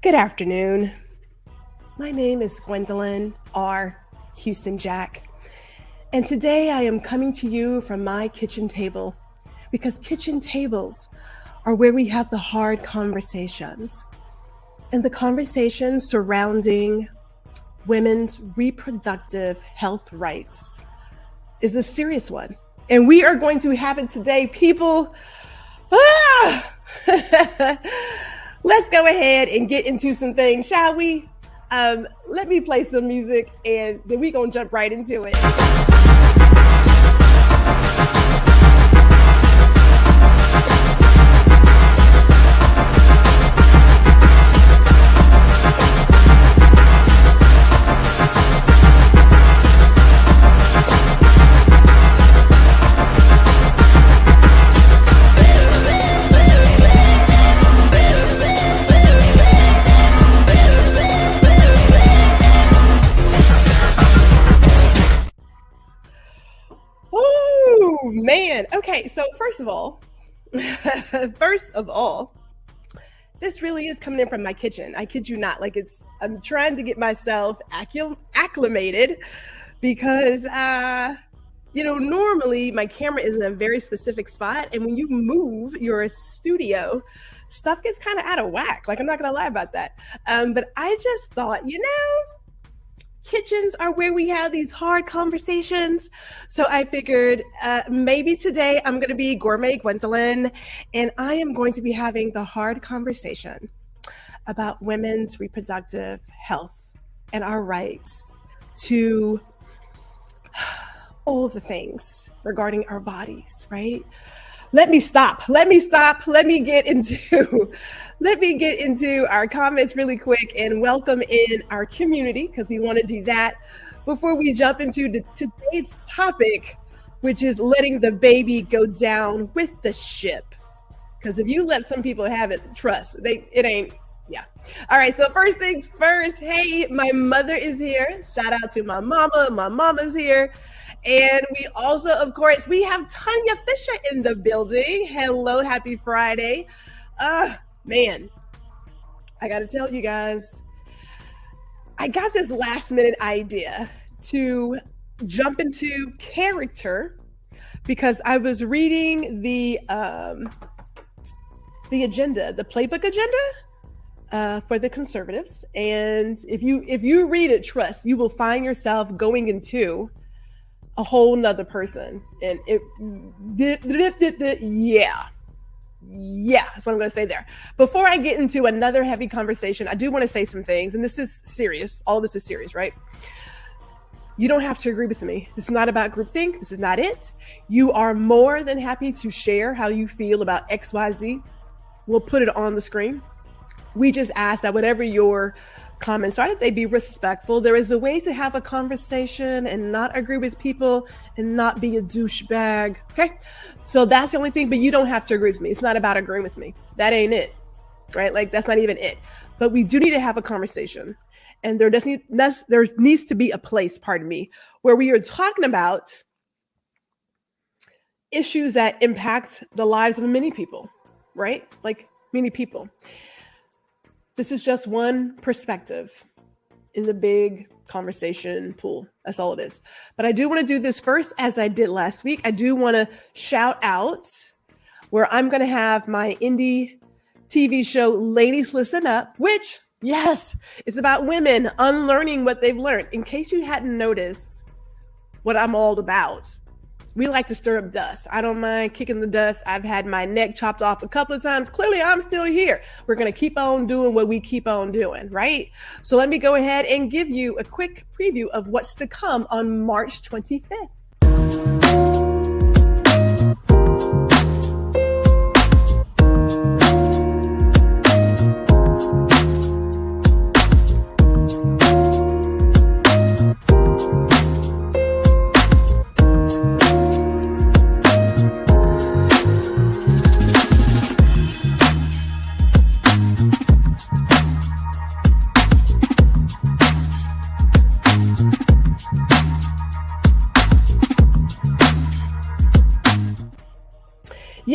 Good afternoon. My name is Gwendolyn R. Houston Jack, and today I am coming to you from my kitchen table because kitchen tables are where we have the hard conversations, and the conversations surrounding women's reproductive health rights is a serious one, and we are going to have it today, people. Let's go ahead and get into some things, shall we? Let me play some music and then we're gonna jump right into it. Man, okay, so first of all, this really is coming in from my kitchen. I kid you not. I'm trying to get myself acclimated because, normally my camera is in a very specific spot. And when you move your studio, stuff gets kind of out of whack. I'm not going to lie about that. But I just thought, kitchens are where we have these hard conversations. So I figured maybe today I'm going to be Gourmet Gwendolyn, and I am going to be having the hard conversation about women's reproductive health and our rights to all the things regarding our bodies, right? Let me get into our comments really quick and welcome in our community, because we want to do that before we jump into today's topic, which is letting the baby go down with the ship. Because if you let some people have it, trust, it ain't. Yeah. All right. So first things first. Hey, my mother is here. Shout out to my mama. My mama's here. And we also, of course, we have Tanya Fisher in the building. Hello. Happy Friday. Man, I got to tell you guys, I got this last minute idea to jump into character because I was reading the agenda, the playbook agenda. For the conservatives, and if you read it, trust, you will find yourself going into a whole nother person, and yeah, that's what I'm going to say there. Before I get into another heavy conversation, I do want to say some things, and this is serious. All this is serious, right? You don't have to agree with me. This is not about groupthink. This is not it. You are more than happy to share how you feel about XYZ. We'll put it on the screen. We just ask that whatever your comments are, that they be respectful. There is a way to have a conversation and not agree with people and not be a douchebag. Okay. So that's the only thing, but you don't have to agree with me. It's not about agreeing with me. That ain't it. Right. That's not even it. But we do need to have a conversation. And there needs to be a place, pardon me, where we are talking about issues that impact the lives of many people, right? Many people. This is just one perspective in the big conversation pool. That's all it is. But I do want to do this first, as I did last week. I do want to shout out where I'm going to have my indie TV show, Ladies Listen Up, which, yes, it's about women unlearning what they've learned. In case you hadn't noticed what I'm all about, we like to stir up dust. I don't mind kicking the dust. I've had my neck chopped off a couple of times. Clearly, I'm still here. We're going to keep on doing what we keep on doing, right? So let me go ahead and give you a quick preview of what's to come on March 25th.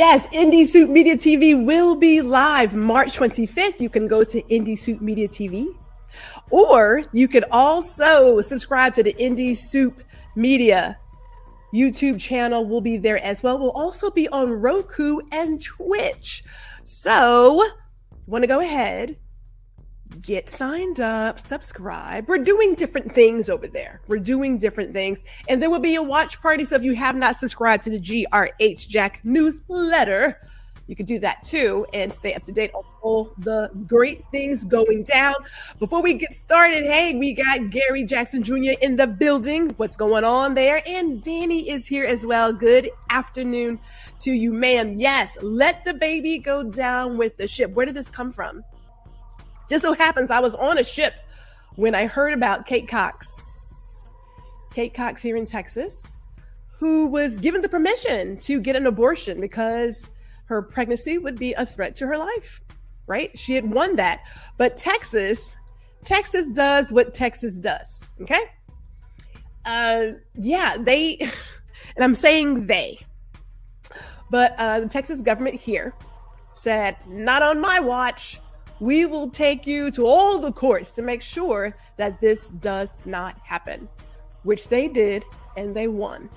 Yes, Indie Soup Media TV will be live March 25th. You can go to Indie Soup Media TV, or you could also subscribe to the Indie Soup Media YouTube channel. Will be there as well. We'll also be on Roku and Twitch. So, want to go ahead, get signed up, subscribe. We're doing different things over there. We're doing different things. And there will be a watch party. So if you have not subscribed to the GRH Jack newsletter, you can do that too and stay up to date on all the great things going down. Before we get started, hey, we got Gary Jackson Jr. in the building. What's going on there? And Danny is here as well. Good afternoon to you, ma'am. Yes, let the baby go down with the ship. Where did this come from? Just so happens I was on a ship when I heard about Kate Cox here in Texas, who was given the permission to get an abortion because her pregnancy would be a threat to her life, right? She had won that. But Texas does what Texas does, okay? They, and I'm saying they, but the Texas government here said, not on my watch. We will take you to all the courts to make sure that this does not happen, which they did, and they won.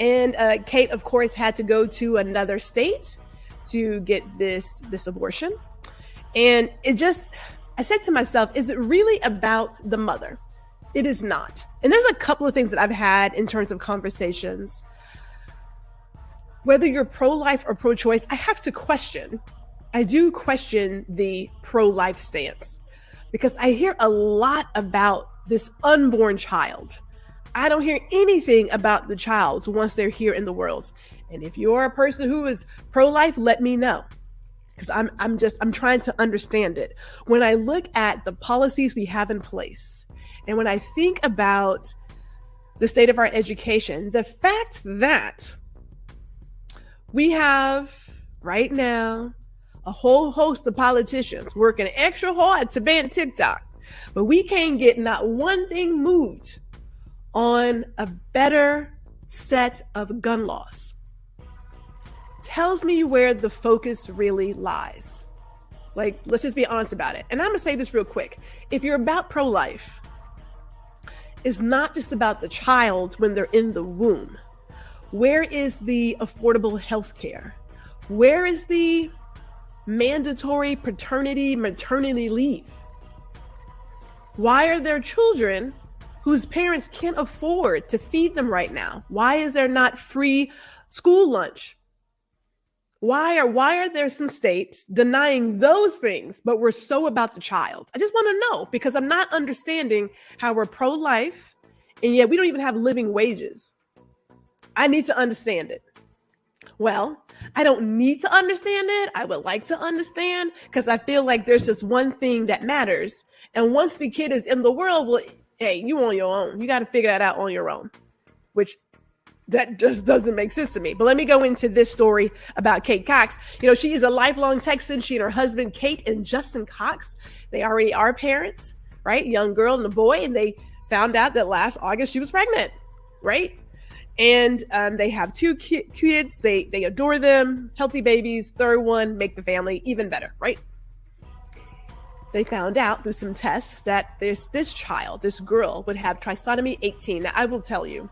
And Kate, of course, had to go to another state to get this abortion. And I said to myself, is it really about the mother? It is not. And there's a couple of things that I've had in terms of conversations. Whether you're pro-life or pro-choice, I do question the pro-life stance because I hear a lot about this unborn child. I don't hear anything about the child once they're here in the world. And if you're a person who is pro-life, let me know, because I'm trying to understand it. When I look at the policies we have in place, and when I think about the state of our education, the fact that we have right now a whole host of politicians working extra hard to ban TikTok, but we can't get not one thing moved on a better set of gun laws, tells me where the focus really lies. Like, let's just be honest about it. And I'm gonna say this real quick. If you're about pro-life, it's not just about the child when they're in the womb. Where is the affordable health care? Where is the mandatory paternity, maternity leave? Why are there children whose parents can't afford to feed them right now? Why is there not free school lunch? Why are there some states denying those things, but we're so about the child? I just want to know, because I'm not understanding how we're pro-life and yet we don't even have living wages. I need to understand it. Well, I don't need to understand it. I would like to understand, because I feel like there's just one thing that matters. And once the kid is in the world, well, hey, you on your own. You got to figure that out on your own, which that just doesn't make sense to me. But let me go into this story about Kate Cox. You know, she is a lifelong Texan. She and her husband, Kate and Justin Cox, they already are parents, right? Young girl and a boy. And they found out that last August she was pregnant, right? And they have two kids. They adore them, healthy babies. Third one, make the family even better, right? They found out through some tests that this child, this girl, would have trisomy 18. Now, I will tell you,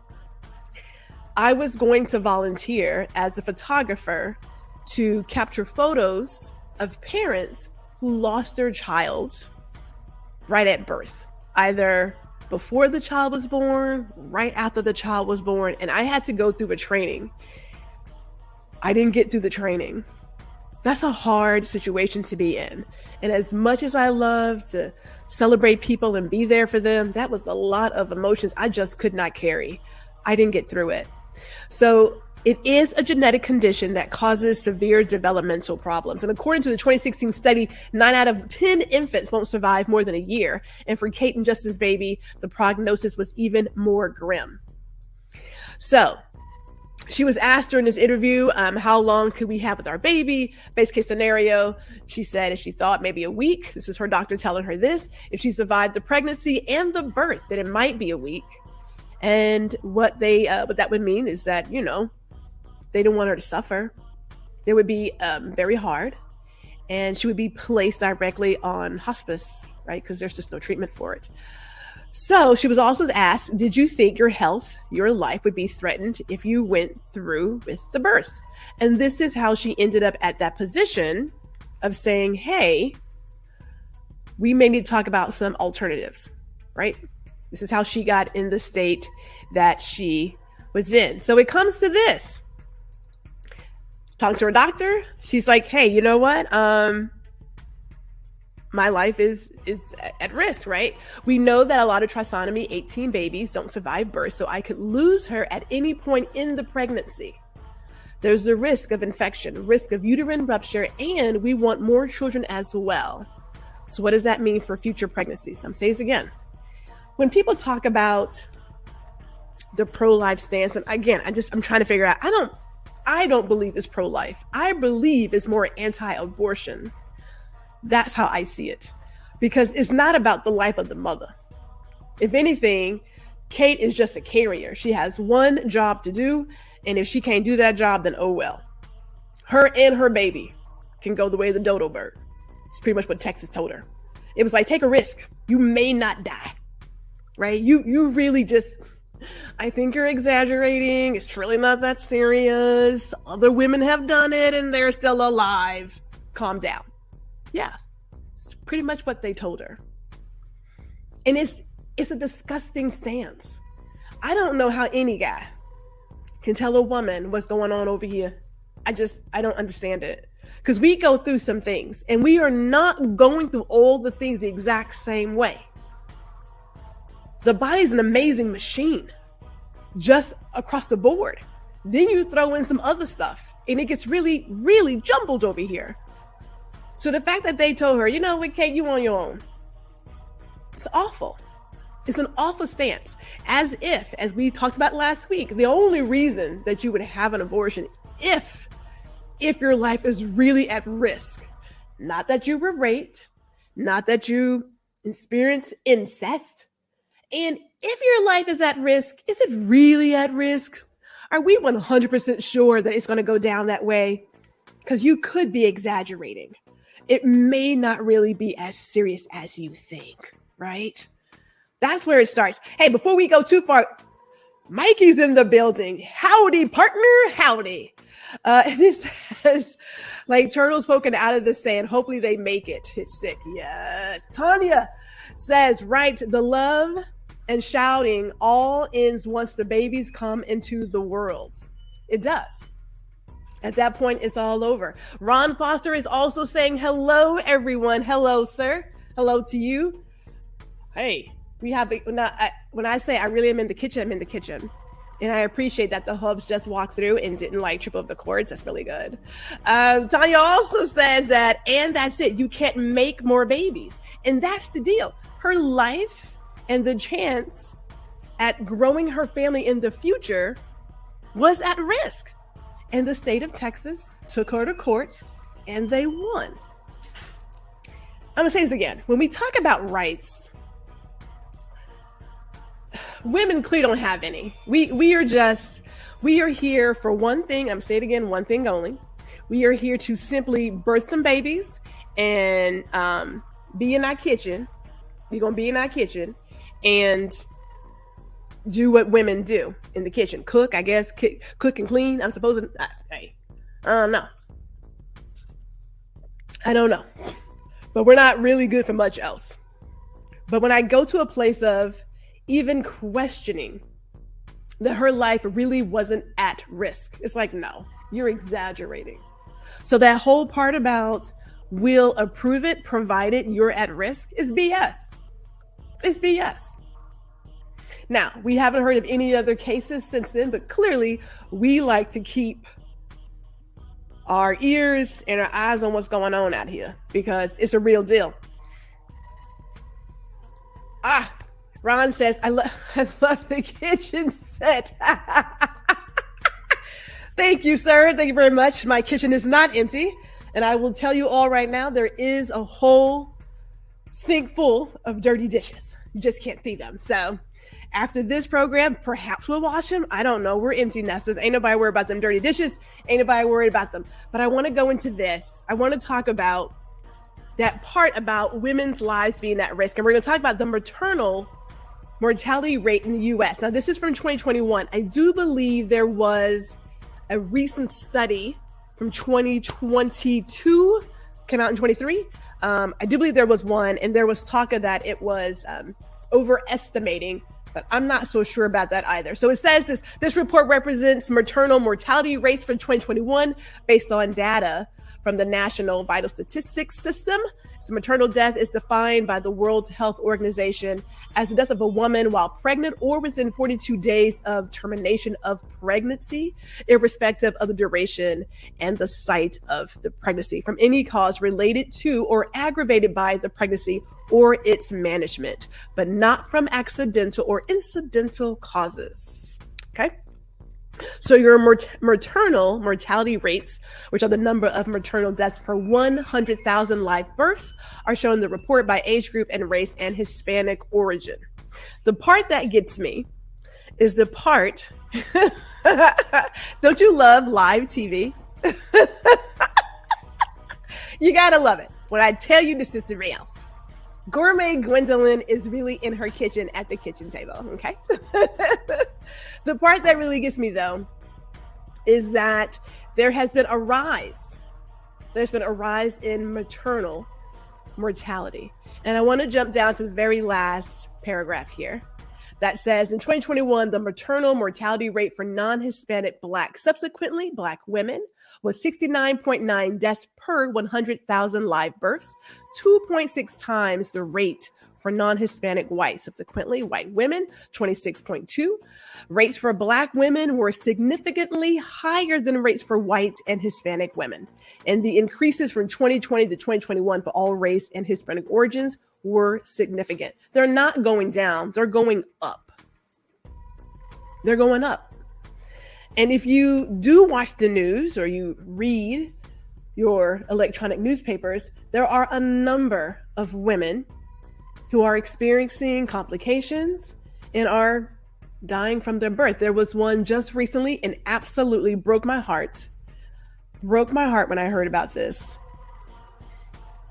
I was going to volunteer as a photographer to capture photos of parents who lost their child right at birth, either before the child was born, right after the child was born. And I had to go through a training. I didn't get through the training. That's a hard situation to be in. And as much as I love to celebrate people and be there for them, that was a lot of emotions I just could not carry. I didn't get through it. So it is a genetic condition that causes severe developmental problems. And according to the 2016 study, 9 out of 10 infants won't survive more than a year. And for Kate and Justin's baby, the prognosis was even more grim. So she was asked during this interview, how long could we have with our baby? Base case scenario, she said, if she thought maybe a week. This is her doctor telling her this. If she survived the pregnancy and the birth, then it might be a week. And what that would mean is that, you know, they don't want her to suffer. It would be very hard, and she would be placed directly on hospice, right? Because there's just no treatment for it. So she was also asked, did you think your health, your life would be threatened if you went through with the birth? And this is how she ended up at that position of saying, hey, we may need to talk about some alternatives, right? This is how she got in the state that she was in. So it comes to this. Talking to her doctor, she's like, hey, you know what? My life is at risk, right? We know that a lot of trisomy 18 babies don't survive birth, so I could lose her at any point in the pregnancy. There's a risk of infection, risk of uterine rupture, and we want more children as well. So what does that mean for future pregnancies? I'm saying this again. When people talk about the pro-life stance, and again, I'm trying to figure out, I don't believe it's pro-life. I believe it's more anti-abortion. That's how I see it, because it's not about the life of the mother. If anything, Kate is just a carrier. She has one job to do, and if she can't do that job, then oh well. Her and her baby can go the way of the dodo bird. It's pretty much what Texas told her. It was like, take a risk. You may not die, right? You really just, I think you're exaggerating. It's really not that serious. Other women have done it and they're still alive. Calm down. Yeah, it's pretty much what they told her. And it's a disgusting stance. I don't know how any guy can tell a woman what's going on over here. I don't understand it. Because we go through some things and we are not going through all the things the exact same way. The body's an amazing machine, just across the board. Then you throw in some other stuff and it gets really, really jumbled over here. So the fact that they told her, you know what, Kate, you on your own. It's awful. It's an awful stance. As if, as we talked about last week, the only reason that you would have an abortion if your life is really at risk, not that you were raped, not that you experienced incest. And if your life is at risk, is it really at risk? Are we 100% sure that it's going to go down that way? Because you could be exaggerating. It may not really be as serious as you think, right? That's where it starts. Hey, before we go too far, Mikey's in the building. Howdy, partner. Howdy. And it says, like turtles poking out of the sand. Hopefully they make it. It's sick. Yes. Tanya says, right, the love and shouting all ends once the babies come into the world. It does. At that point, it's all over. Ron Foster is also saying, hello, everyone. Hello, sir. Hello to you. Hey, we have, when I say I really am in the kitchen, I'm in the kitchen. And I appreciate that the hubs just walked through and didn't like trip over the cords. That's really good. Tanya also says that, and that's it. You can't make more babies. And that's the deal. Her life and the chance at growing her family in the future was at risk. And the state of Texas took her to court and they won. I'm gonna say this again. When we talk about rights, women clearly don't have any. We are here for one thing. I'm gonna say it again, one thing only. We are here to simply birth some babies and be in our kitchen. We're gonna be in our kitchen and do what women do in the kitchen. Cook, I guess, cook and clean. I'm supposed to, I don't know. I don't know. But we're not really good for much else. But when I go to a place of even questioning that her life really wasn't at risk, it's like, no, you're exaggerating. So that whole part about we'll approve it provided you're at risk is BS. It's BS. Now, we haven't heard of any other cases since then, but clearly we like to keep our ears and our eyes on what's going on out here because it's a real deal. Ron says, I love the kitchen set. Thank you, sir. Thank you very much. My kitchen is not empty. And I will tell you all right now, there is a whole sink full of dirty dishes. You just can't see them. So After this program, perhaps we'll wash them. I don't know. We're empty nesters. Ain't nobody worried about them dirty dishes. Ain't nobody worried about them. But I want to go into this. I want to talk about that part about women's lives being at risk. And we're going to talk about the maternal mortality rate in the US. Now, this is from 2021. I do believe there was a recent study from 2022, came out in 23. I do believe there was one, and there was talk of that it was overestimating, but I'm not so sure about that either. So it says this report represents maternal mortality rates for 2021 based on data from the National Vital Statistics System. So maternal death is defined by the World Health Organization as the death of a woman while pregnant or within 42 days of termination of pregnancy, irrespective of the duration and the site of the pregnancy, from any cause related to or aggravated by the pregnancy or its management, but not from accidental or incidental causes. Okay. So your maternal mortality rates, which are the number of maternal deaths per 100,000 live births, are shown in the report by age group and race and Hispanic origin. The part that gets me is the part, don't you love live TV? You gotta love it. When I tell you this is real. Gourmet Gwendolyn is really in her kitchen at the kitchen table, okay? The part that really gets me, though, is that there has been a rise. There's been a rise in maternal mortality. And I want to jump down to the very last paragraph here that says, in 2021, the maternal mortality rate for non-Hispanic subsequently Black women, was 69.9 deaths per 100,000 live births, 2.6 times the rate for non-Hispanic subsequently white women, 26.2. Rates for Black women were significantly higher than rates for white and Hispanic women. And the increases from 2020 to 2021 for all race and Hispanic origins were significant. They're not going down, they're going up. They're going up. And if you do watch the news or you read your electronic newspapers, there are a number of women who are experiencing complications and are dying from their birth. There was one just recently and absolutely broke my heart. Broke my heart when I heard about this.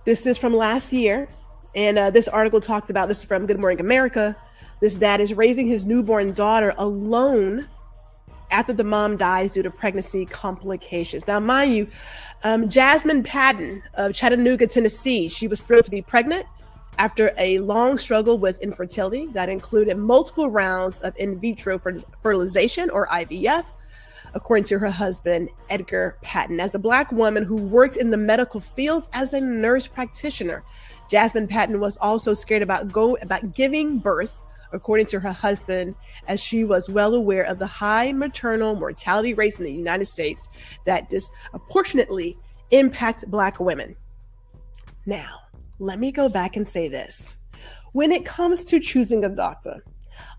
This is from last year. And this article talks about, this is from Good Morning America. This dad is raising his newborn daughter alone after the mom dies due to pregnancy complications. Now, mind you, Jasmine Patton of Chattanooga, Tennessee, she was thrilled to be pregnant after a long struggle with infertility that included multiple rounds of in vitro fertilization or IVF, according to her husband, Edgar Patton. As a Black woman who worked in the medical field as a nurse practitioner, Jasmine Patton was also scared about giving birth, according to her husband, as she was well aware of the high maternal mortality rates in the United States that disproportionately impact Black women. Now, let me go back and say this. When it comes to choosing a doctor,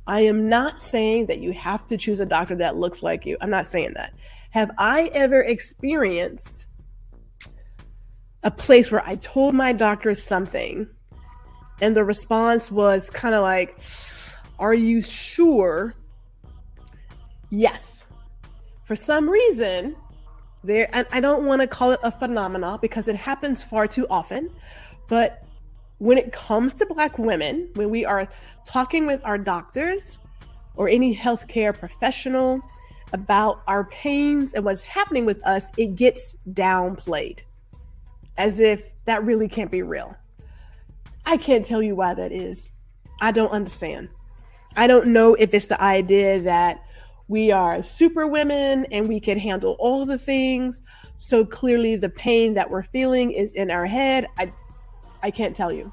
I am not saying that you have to choose a doctor that looks like you. I'm not saying that. Have I ever experienced a place where I told my doctor something and the response was kind of like, are you sure? Yes. For some reason, I don't want to call it a phenomenon because it happens far too often, but when it comes to Black women, when we are talking with our doctors or any healthcare professional about our pains and what's happening with us, it gets downplayed as if that really can't be real. I can't tell you why that is. I don't understand. I don't know if it's the idea that we are super women and we can handle all of the things. So clearly the pain that we're feeling is in our head. I can't tell you.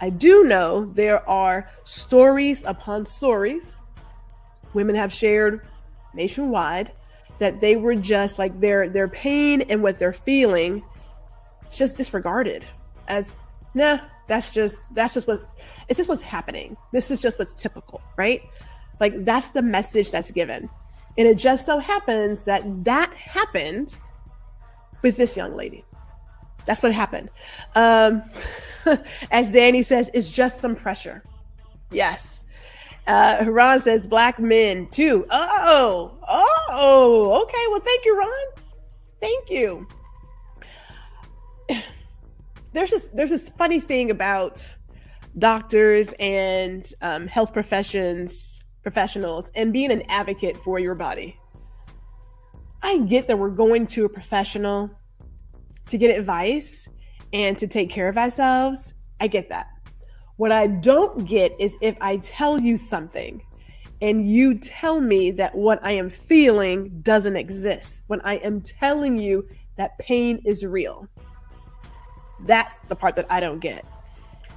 I do know there are stories upon stories women have shared nationwide that they were just like their pain and what they're feeling just disregarded as, nah, that's just what's happening. This is just what's typical, right? Like that's the message that's given. And it just so happens that happened with this young lady. That's what happened. As Danny says, it's just some pressure. Yes. Ron says black men too. Okay. Well, thank you, Ron. Thank you. There's this funny thing about doctors and health professionals and being an advocate for your body. I get that we're going to a professional to get advice and to take care of ourselves. I get that. What I don't get is if I tell you something and you tell me that what I am feeling doesn't exist, when I am telling you that pain is real. That's the part that I don't get.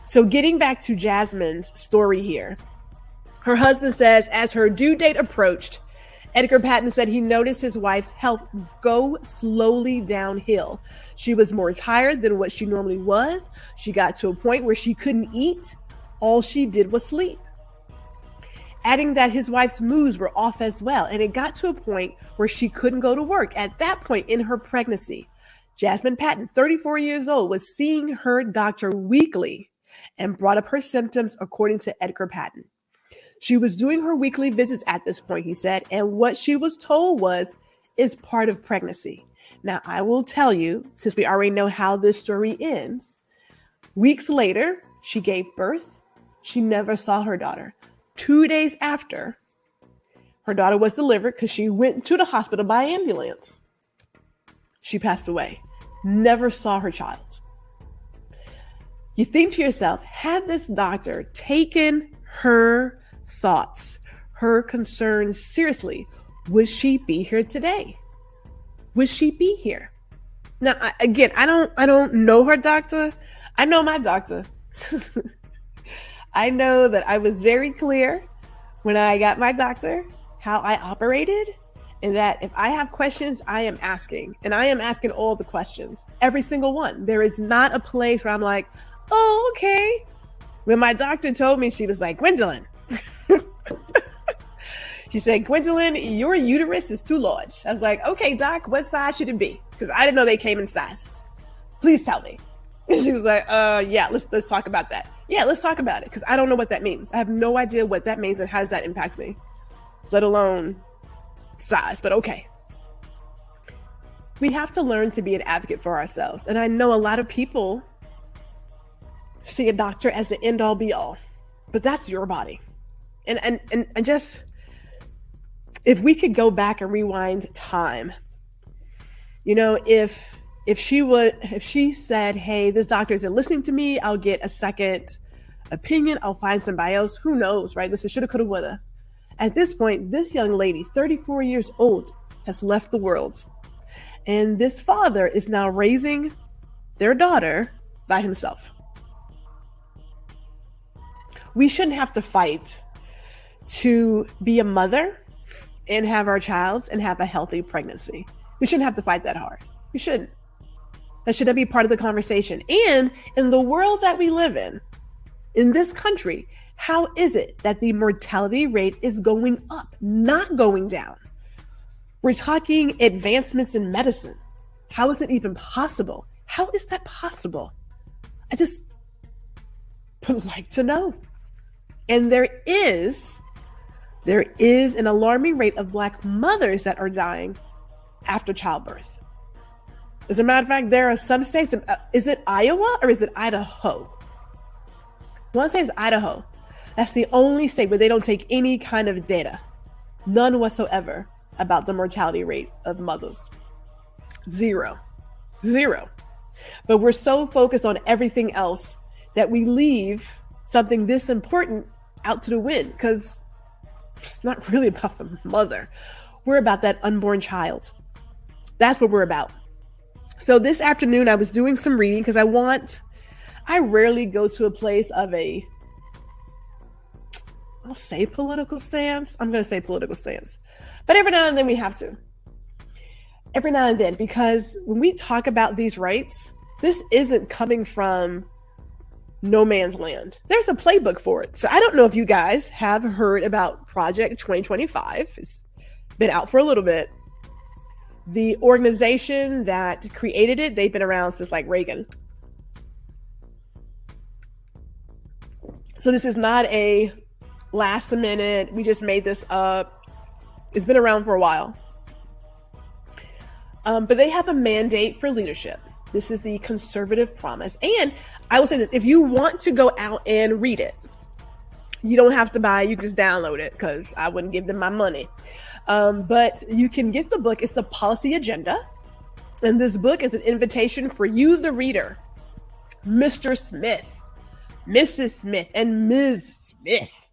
So getting back to Jasmine's story here, her husband says as her due date approached, Edgar Patton said he noticed his wife's health go slowly downhill. She was more tired than what she normally was. She got to a point where she couldn't eat. All she did was sleep. Adding that his wife's moods were off as well. And it got to a point where she couldn't go to work. At that point in her pregnancy, Jasmine Patton, 34 years old, was seeing her doctor weekly and brought up her symptoms according to Edgar Patton. She was doing her weekly visits at this point, he said, and what she was told is part of pregnancy. Now, I will tell you, since we already know how this story ends, weeks later, she gave birth. She never saw her daughter. 2 days after, her daughter was delivered because she went to the hospital by ambulance. She passed away. Never saw her child. You think to yourself, had this doctor taken her thoughts, her concerns seriously, would she be here today? Would she be here? Now, I don't know her doctor. I know my doctor. I know that I was very clear when I got my doctor how I operated, and that if I have questions, I am asking, and I am asking all the questions, every single one. There is not a place where I'm like, oh, okay. When my doctor told me, she was like, Gwendolyn. She said, Gwendolyn, your uterus is too large. I was like, okay, doc, what size should it be? Because I didn't know they came in sizes. Please tell me. And she was like, yeah, let's talk about that. Yeah, let's talk about it. Because I don't know what that means. I have no idea what that means and how does that impact me, let alone size, but okay. We have to learn to be an advocate for ourselves. And I know a lot of people see a doctor as the end all be all, but that's your body. And just, if we could go back and rewind time, if she said, hey, this doctor isn't listening to me, I'll get a second opinion, I'll find somebody else, who knows, right? Listen, shoulda, coulda, woulda. At this point, this young lady, 34 years old, has left the world. And this father is now raising their daughter by himself. We shouldn't have to fight to be a mother and have our child and have a healthy pregnancy. We shouldn't have to fight that hard. We shouldn't. That shouldn't be part of the conversation. And in the world that we live in this country, how is it that the mortality rate is going up, not going down? We're talking advancements in medicine. How is it even possible? How is that possible? I just would like to know. And there is an alarming rate of Black mothers that are dying after childbirth. As a matter of fact, there are some states, is it Iowa or is it Idaho? I want to say it's Idaho. That's the only state where they don't take any kind of data, none whatsoever, about the mortality rate of mothers. Zero. But we're so focused on everything else that we leave something this important out to the wind, because it's not really about the mother. We're about that unborn child. That's what we're about. So this afternoon I was doing some reading because I rarely go to a place of I'll say political stance. I'm going to say political stance. But every now and then we have to. Every now and then, because when we talk about these rights, this isn't coming from no man's land. There's a playbook for it. So I don't know if you guys have heard about Project 2025. It's been out for a little bit. The organization that created it, they've been around since like Reagan. So this is not a last minute. We just made this up. It's been around for a while. But they have a mandate for leadership. This is the conservative promise. And I will say this, if you want to go out and read it, you don't have to buy, you just download it because I wouldn't give them my money. But you can get the book. It's the policy agenda. And this book is an invitation for you, the reader, Mr. Smith, Mrs. Smith, and Ms. Smith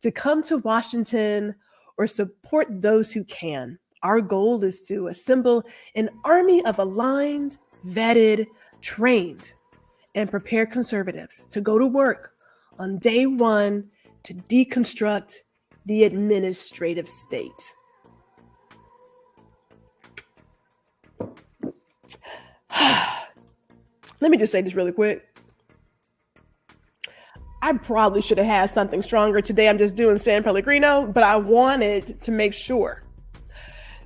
to come to Washington or support those who can. Our goal is to assemble an army of aligned, vetted, trained, and prepared conservatives to go to work on day one to deconstruct the administrative state. Let me just say this really quick. I probably should have had something stronger today. I'm just doing San Pellegrino, but I wanted to make sure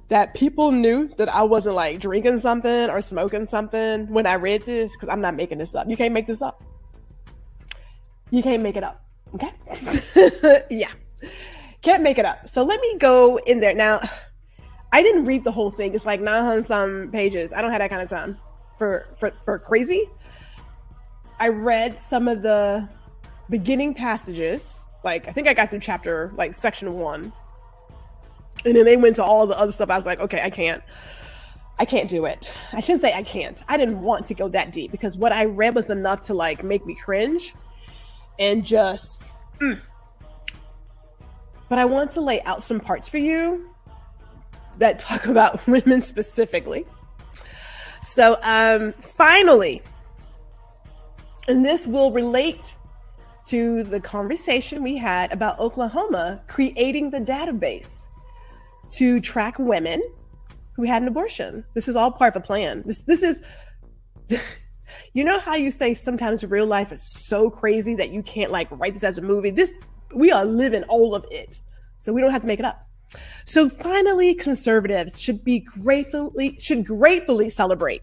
that people knew that I wasn't like drinking something or smoking something when I read this, because I'm not making this up. You can't make this up. You can't make it up. Okay? Yeah. Can't make it up. So let me go in there. Now, I didn't read the whole thing. It's like 900 some pages. I don't have that kind of time for crazy. I read some of the beginning passages. Like, I think I got through chapter, like section 1. And then they went to all the other stuff. I was like, okay, I can't do it. I shouldn't say I can't. I didn't want to go that deep because what I read was enough to like make me cringe and just, But I want to lay out some parts for you that talk about women specifically. So finally, and this will relate to the conversation we had about Oklahoma creating the database to track women who had an abortion. This is all part of a plan. This is, you know how you say sometimes real life is so crazy that you can't like write this as a movie? We are living all of it. So we don't have to make it up. So finally, conservatives should gratefully celebrate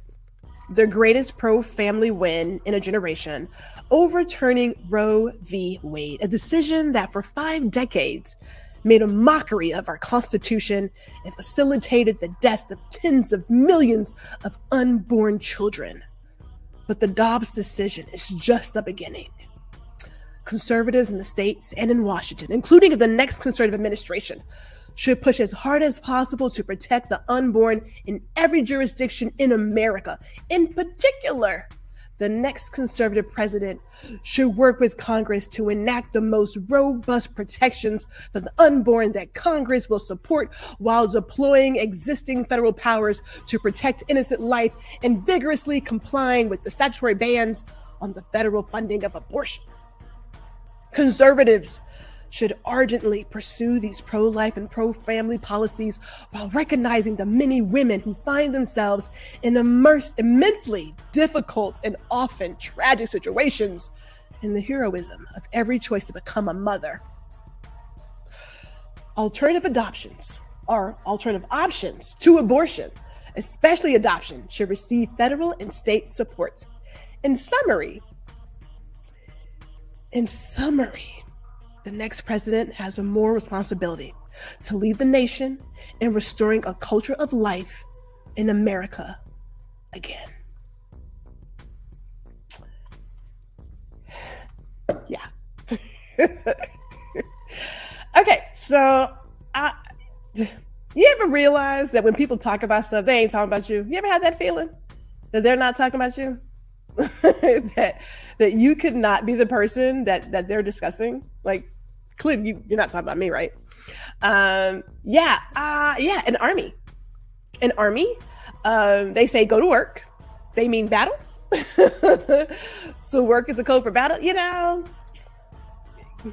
their greatest pro-family win in a generation, overturning Roe v. Wade, a decision that for 5 decades made a mockery of our Constitution and facilitated the deaths of tens of millions of unborn children. But the Dobbs decision is just the beginning. Conservatives in the states and in Washington, including the next conservative administration, should push as hard as possible to protect the unborn in every jurisdiction in America. In particular, the next conservative president should work with Congress to enact the most robust protections for the unborn that Congress will support while deploying existing federal powers to protect innocent life and vigorously complying with the statutory bans on the federal funding of abortion. Conservatives should ardently pursue these pro-life and pro-family policies while recognizing the many women who find themselves in immensely difficult and often tragic situations and the heroism of every choice to become a mother. Alternative adoptions or alternative options to abortion, especially adoption, should receive federal and state support. In summary, the next president has a moral responsibility to lead the nation in restoring a culture of life in America again. Yeah. Okay, so you ever realize that when people talk about stuff, they ain't talking about you? You ever had that feeling that they're not talking about you? that you could not be the person that they're discussing? Like, clearly you're not talking about me, right? An army. They say go to work. They mean battle. So work is a code for battle, you know.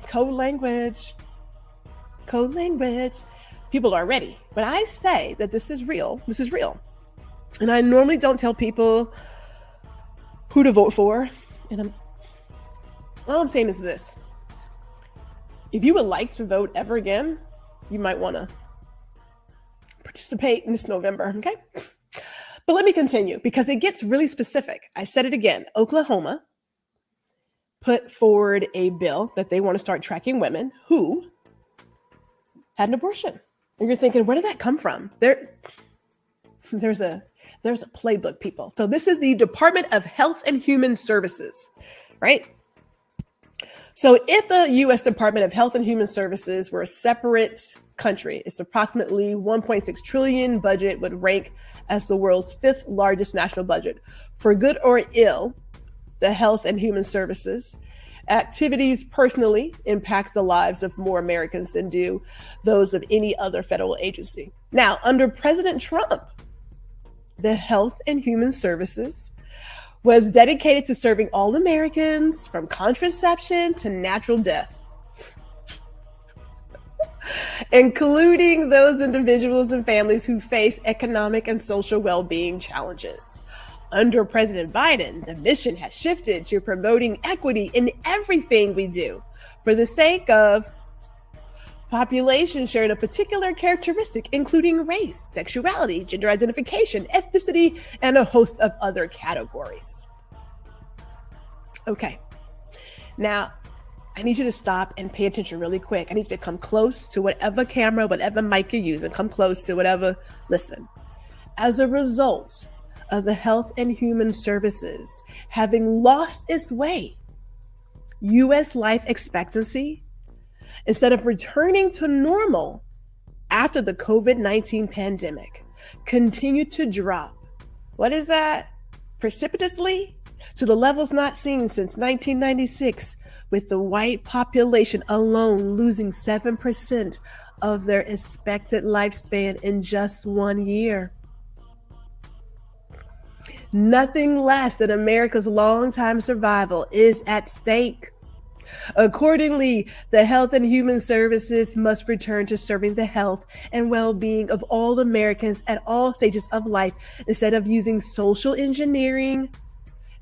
Code language. People are ready. But I say that this is real. And I normally don't tell people who to vote for. And all I'm saying is this. If you would like to vote ever again, you might want to participate in this November, okay? But let me continue because it gets really specific. I said it again, Oklahoma put forward a bill that they want to start tracking women who had an abortion. And you're thinking, where did that come from? There's a playbook, people. So this is the Department of Health and Human Services, right? So if the U.S. Department of Health and Human Services were a separate country, its approximately $1.6 trillion budget would rank as the world's 5th largest national budget. For good or ill, the Health and Human Services activities personally impact the lives of more Americans than do those of any other federal agency. Now, under President Trump, the Health and Human Services was dedicated to serving all Americans from contraception to natural death, including those individuals and families who face economic and social well-being challenges. Under President Biden, the mission has shifted to promoting equity in everything we do for the sake of population sharing a particular characteristic, including race, sexuality, gender identification, ethnicity, and a host of other categories. Okay, now I need you to stop and pay attention really quick. I need you to come close to whatever camera, whatever mic you're using, come close to whatever, listen. As a result of the Health and Human Services having lost its way, U.S. life expectancy, instead of returning to normal after the COVID-19 pandemic, continued to drop. What is that? Precipitously to the levels not seen since 1996, with the white population alone losing 7% of their expected lifespan in just 1 year. Nothing less than America's longtime survival is at stake. Accordingly, the Health and Human Services must return to serving the health and well-being of all Americans at all stages of life, instead of using social engineering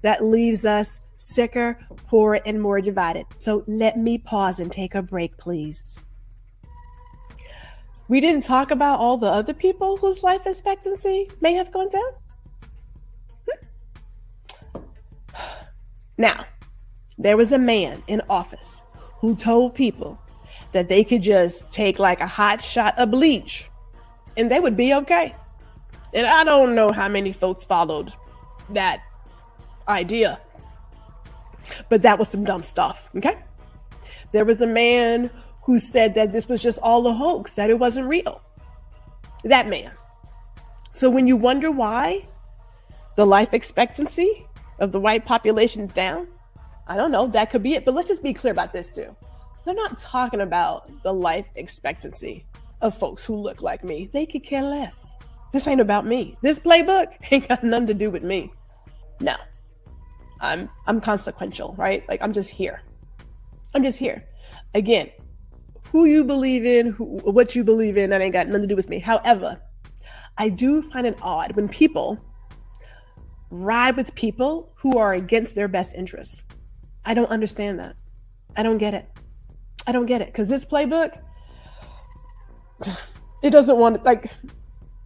that leaves us sicker, poorer, and more divided. So let me pause and take a break, please. We didn't talk about all the other people whose life expectancy may have gone down. Now, there was a man in office who told people that they could just take like a hot shot of bleach and they would be okay. And I don't know how many folks followed that idea, but that was some dumb stuff, okay? There was a man who said that this was just all a hoax, that it wasn't real. That man. So when you wonder why the life expectancy of the white population is down, I don't know, that could be it. But let's just be clear about this too. They're not talking about the life expectancy of folks who look like me. They could care less. This ain't about me. This playbook ain't got nothing to do with me. No, I'm consequential, right? Like I'm just here. I'm just here. Again, who you believe in, what you believe in, that ain't got nothing to do with me. However, I do find it odd when people ride with people who are against their best interests. I don't understand that. I don't get it. I don't get it. Because this playbook, it doesn't want to, like,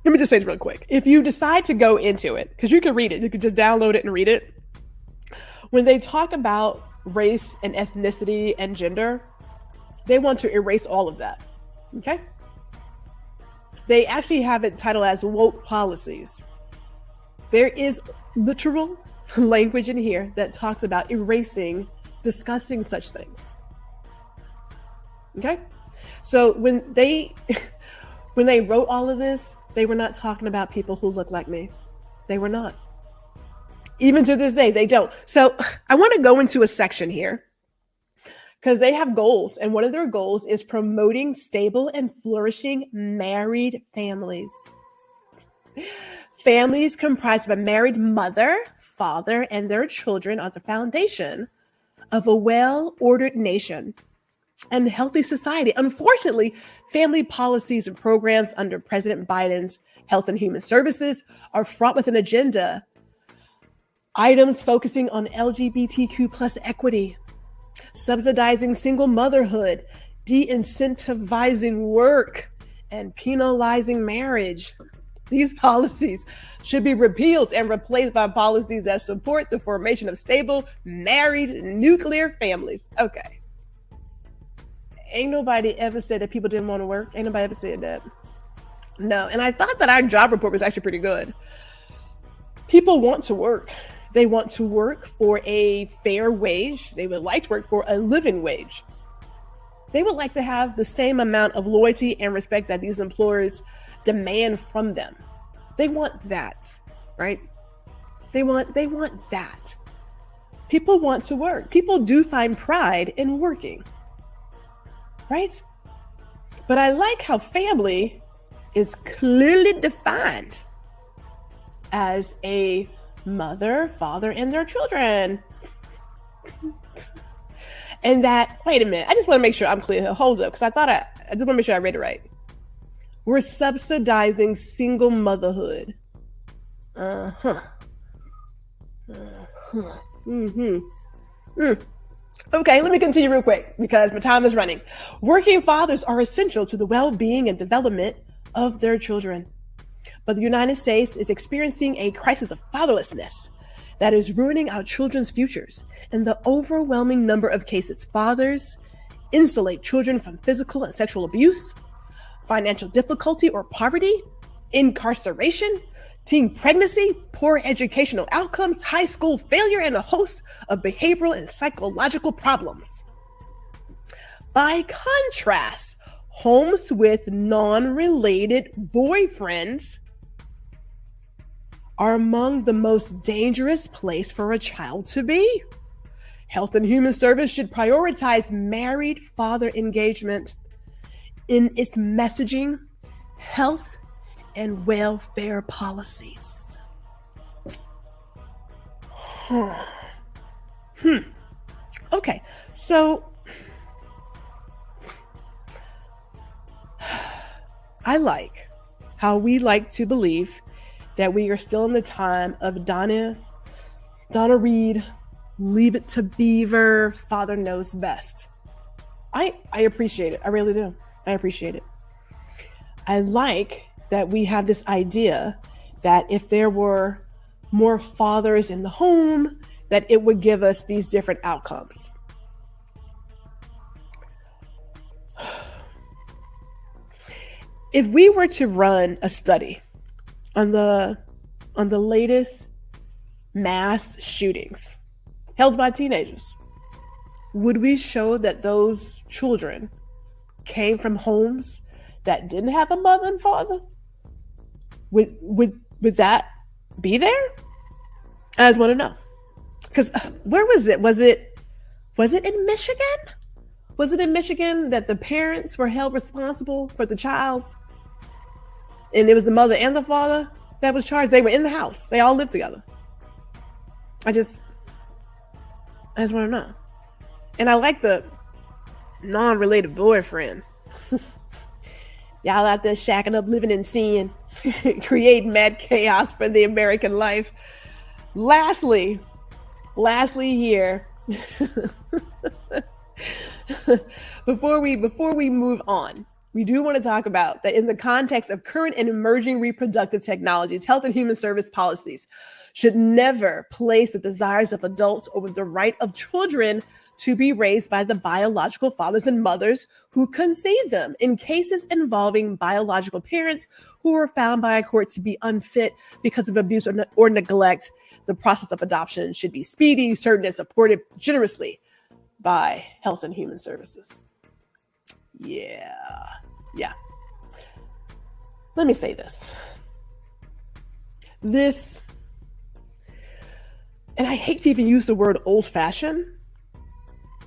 let me just say this real quick. If you decide to go into it, because you can read it, you can just download it and read it. When they talk about race and ethnicity and gender, they want to erase all of that. Okay? They actually have it titled as woke policies. There is literal language in here that talks about erasing, discussing such things. Okay? So when they wrote all of this, they were not talking about people who look like me. They were not. Even to this day, they don't. So I want to go into a section here because they have goals. And one of their goals is promoting stable and flourishing married families. Families comprised of a married mother, father, and their children are the foundation of a well-ordered nation and healthy society. Unfortunately, family policies and programs under President Biden's Health and Human Services are fraught with an agenda. Items focusing on LGBTQ plus equity, subsidizing single motherhood, de-incentivizing work, and penalizing marriage. These policies should be repealed and replaced by policies that support the formation of stable, married, nuclear families. Okay. Ain't nobody ever said that people didn't want to work. Ain't nobody ever said that. No. And I thought that our job report was actually pretty good. People want to work. They want to work for a fair wage. They would like to work for a living wage. They would like to have the same amount of loyalty and respect that these employers demand from them. They want that, right? They want that. People want to work. People do find pride in working, right? But I like how family is clearly defined as a mother, father, and their children. And that, wait a minute, I just want to make sure I'm clear. Hold up, because I just want to make sure I read it right. We're subsidizing single motherhood. Okay, let me continue real quick because my time is running. Working fathers are essential to the well-being and development of their children. But the United States is experiencing a crisis of fatherlessness that is ruining our children's futures. In the overwhelming number of cases, fathers insulate children from physical and sexual abuse, financial difficulty or poverty, incarceration, teen pregnancy, poor educational outcomes, high school failure, and a host of behavioral and psychological problems. By contrast, homes with non-related boyfriends are among the most dangerous place for a child to be. Health and Human Service should prioritize married father engagement in its messaging, health, and welfare policies. Okay, so I like how we like to believe that we are still in the time of Donna Reed, Leave It to Beaver, Father Knows Best. I appreciate it. I really do. I appreciate it. I like that we have this idea that if there were more fathers in the home, that it would give us these different outcomes. If we were to run a study on the latest mass shootings held by teenagers, would we show that those children came from homes that didn't have a mother and father? Would that be there? I just want to know. Because where was it? Was it in Michigan? Was it in Michigan that the parents were held responsible for the child? And it was the mother and the father that was charged. They were in the house. They all lived together. I just want to know. And I like the non-related boyfriend. Y'all out there shacking up, living in sin, creating mad chaos for the American life. Lastly here, before we move on, we do want to talk about that in the context of current and emerging reproductive technologies, Health and Human Service policies should never place the desires of adults over the right of children to be raised by the biological fathers and mothers who conceived them. In cases involving biological parents who were found by a court to be unfit because of abuse or neglect, the process of adoption should be speedy, certain, and supported generously by Health and Human Services. Yeah. Let me say this. And I hate to even use the word old-fashioned,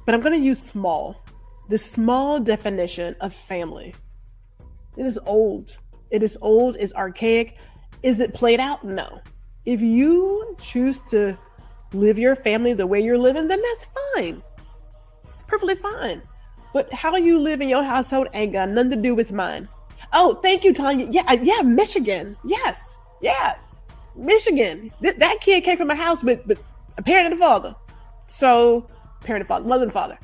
but I'm going to use small. The small definition of family. It is old. It is old. It's archaic. Is it played out? No. If you choose to live your family the way you're living, then that's fine. It's perfectly fine. But how you live in your household ain't got nothing to do with mine. Oh, thank you, Tanya. Yeah, Michigan. Yes. Yeah, Michigan. That kid came from a house with a parent and a father. So, parent and father, mother and father.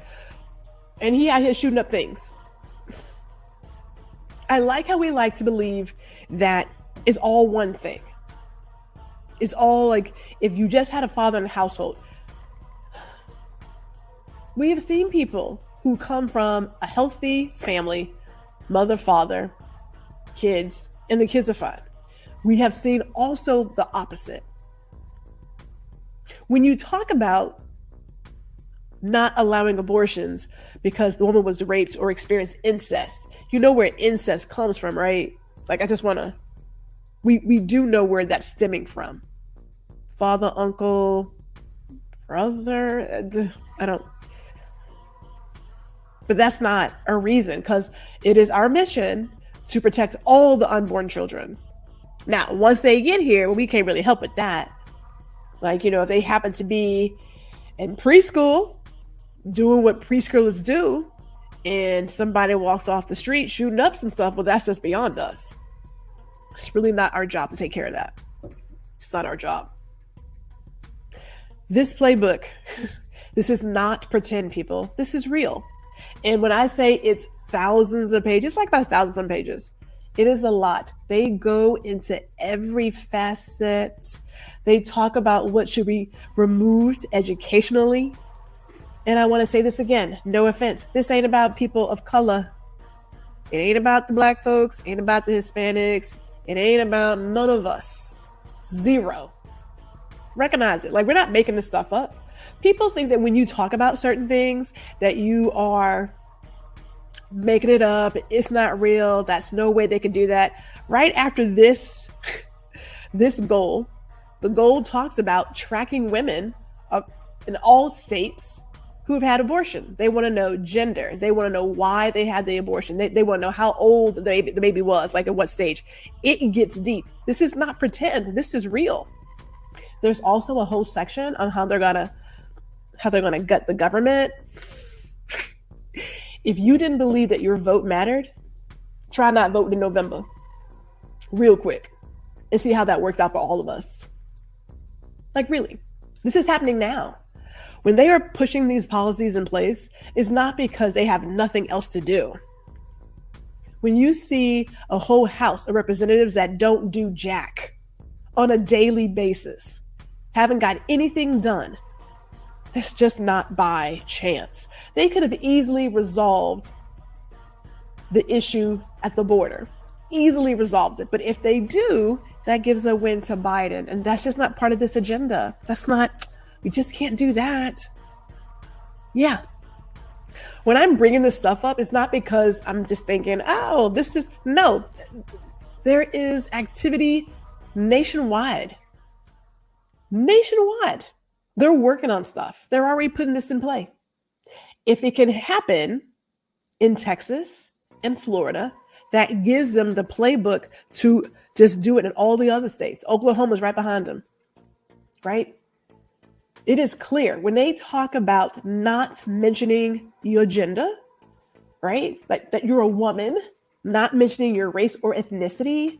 And he out here shooting up things. I like how we like to believe that is all one thing. It's all like, if you just had a father in the household. We have seen people who come from a healthy family, mother, father, kids, and the kids are fine. We have seen also the opposite. When you talk about not allowing abortions because the woman was raped or experienced incest, you know where incest comes from, right? Like, we do know where that's stemming from. Father, uncle, brother, but that's not a reason, because it is our mission to protect all the unborn children. Now, once they get here, we can't really help with that. Like, if they happen to be in preschool doing what preschoolers do, and somebody walks off the street shooting up some stuff, well, that's just beyond us. It's really not our job to take care of that. It's not our job. This playbook, this is not pretend, people. This is real. And when I say it's thousands of pages, it's like about 1,000 pages. It is a lot. They go into every facet. They talk about what should be removed educationally. And I want to say this again, no offense. This ain't about people of color. It ain't about the Black folks, ain't about the Hispanics. It ain't about none of us. Zero. Recognize it. Like, we're not making this stuff up. People think that when you talk about certain things that you are making it up, it's not real, that's no way they can do that. Right after this goal, the goal talks about tracking women in all states who have had abortion. They want to know gender. They want to know why they had the abortion. They want to know how old the baby was, like at what stage. It gets deep. This is not pretend. This is real. There's also a whole section on how they're gonna gut the government. If you didn't believe that your vote mattered, try not voting in November real quick and see how that works out for all of us. Like, really, this is happening now. When they are pushing these policies in place, it's not because they have nothing else to do. When you see a whole house of representatives that don't do jack on a daily basis, haven't got anything done, it's just not by chance. They could have easily resolved the issue at the border, easily resolved it. But if they do, that gives a win to Biden. And that's just not part of this agenda. We just can't do that. Yeah. When I'm bringing this stuff up, it's not because I'm just thinking, no, there is activity nationwide. They're working on stuff. They're already putting this in play. If it can happen in Texas and Florida, that gives them the playbook to just do it in all the other states. Oklahoma's right behind them, right? It is clear when they talk about not mentioning your gender, right? Like that you're a woman, not mentioning your race or ethnicity.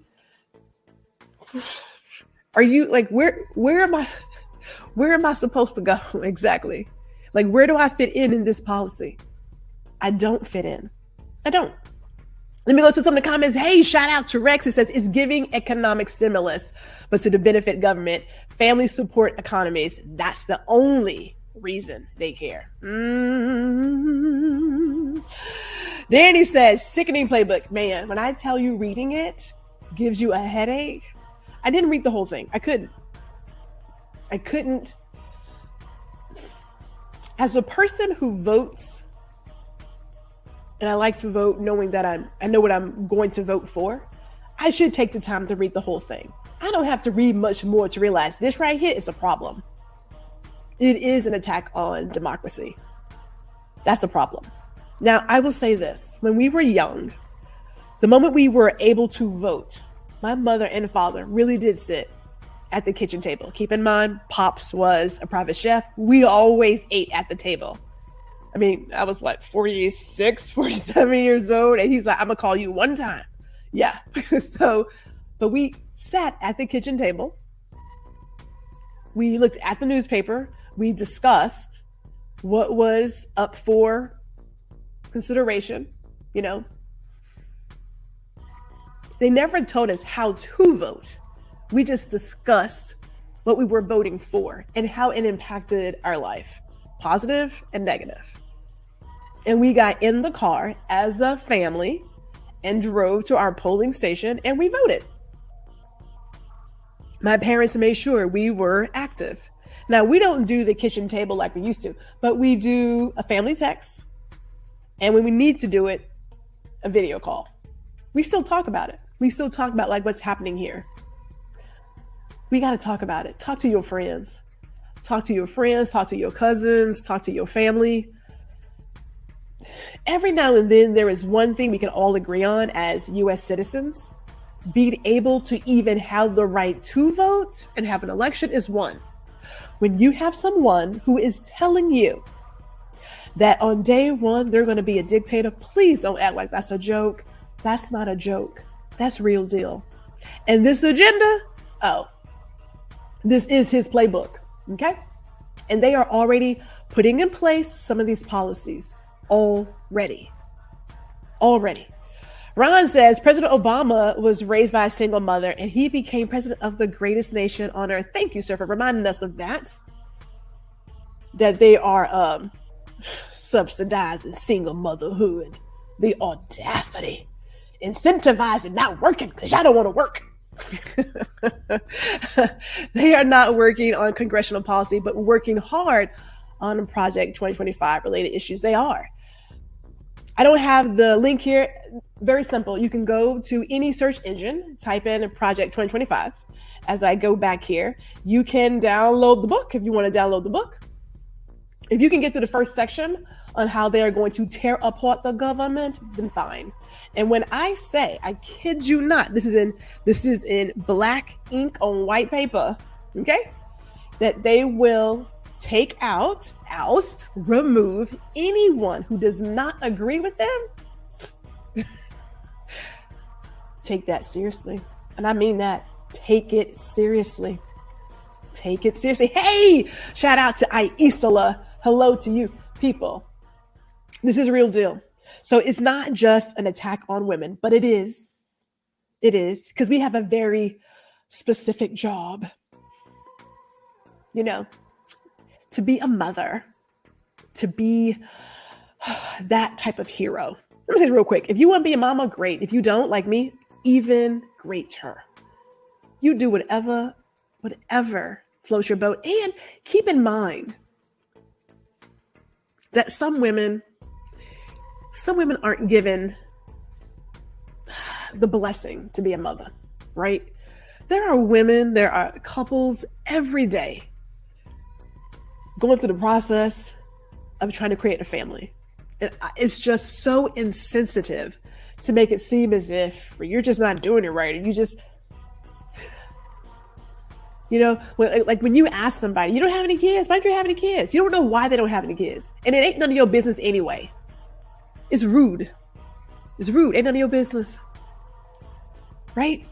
Are you like, where am I supposed to go exactly? Like, where do I fit in this policy? I don't fit in. I don't. Let me go to some of the comments. Hey, shout out to Rex. It says it's giving economic stimulus, but to the benefit government, families support economies. That's the only reason they care. Danny says, sickening playbook. Man, when I tell you reading it gives you a headache. I didn't read the whole thing. I couldn't. As a person who votes, and I like to vote knowing that I know what I'm going to vote for, I should take the time to read the whole thing. I don't have to read much more to realize this right here is a problem. It is an attack on democracy. That's a problem. Now, I will say this. When we were young, the moment we were able to vote, my mother and father really did sit at the kitchen table. Keep in mind, Pops was a private chef. We always ate at the table. I mean, I was 46, 47 years old. And he's like, I'm gonna call you one time. Yeah. But we sat at the kitchen table. We looked at the newspaper. We discussed what was up for consideration, They never told us how to vote. We just discussed what we were voting for and how it impacted our life, positive and negative. And we got in the car as a family and drove to our polling station and we voted. My parents made sure we were active. Now, we don't do the kitchen table like we used to, but we do a family text. And when we need to do it, a video call. We still talk about it. We still talk about like what's happening here. We got to talk about it. Talk to your friends. Talk to your friends, talk to your cousins, talk to your family. Every now and then, there is one thing we can all agree on as US citizens. Being able to even have the right to vote and have an election is one. When you have someone who is telling you that on day one, they're going to be a dictator, please don't act like that's a joke. That's not a joke. That's real deal. And this agenda, this is his playbook. Okay. And they are already putting in place some of these policies already. Ron says President Obama was raised by a single mother and he became president of the greatest nation on earth. Thank you, sir, for reminding us of that. That they are subsidizing single motherhood. The audacity. Incentivizing not working because y'all don't want to work. They are not working on congressional policy, but working hard on Project 2025 related issues. They are. I don't have the link here. Very simple. You can go to any search engine, type in Project 2025. As I go back here, you can download the book if you want to download the book. If you can get to the first section on how they are going to tear apart the government, then fine. And when I say, I kid you not, this is in black ink on white paper, okay? That they will take out, oust, remove anyone who does not agree with them. Take that seriously. And I mean that. Take it seriously. Take it seriously. Hey, shout out to 𝐀𝐝𝐯𝐶𝐸. Hello to you people. This is a real deal. So it's not just an attack on women, but it is because we have a very specific job, to be a mother, to be that type of hero. Let me say it real quick. If you want to be a mama, great. If you don't, like me, even greater. You do whatever floats your boat. And keep in mind that some women aren't given the blessing to be a mother, right? There are couples every day going through the process of trying to create a family. And it's just so insensitive to make it seem as if you're just not doing it right. And you just, when you ask somebody, you don't have any kids, why don't you have any kids? You don't know why they don't have any kids. And it ain't none of your business anyway. It's rude. Ain't none of your business. Right?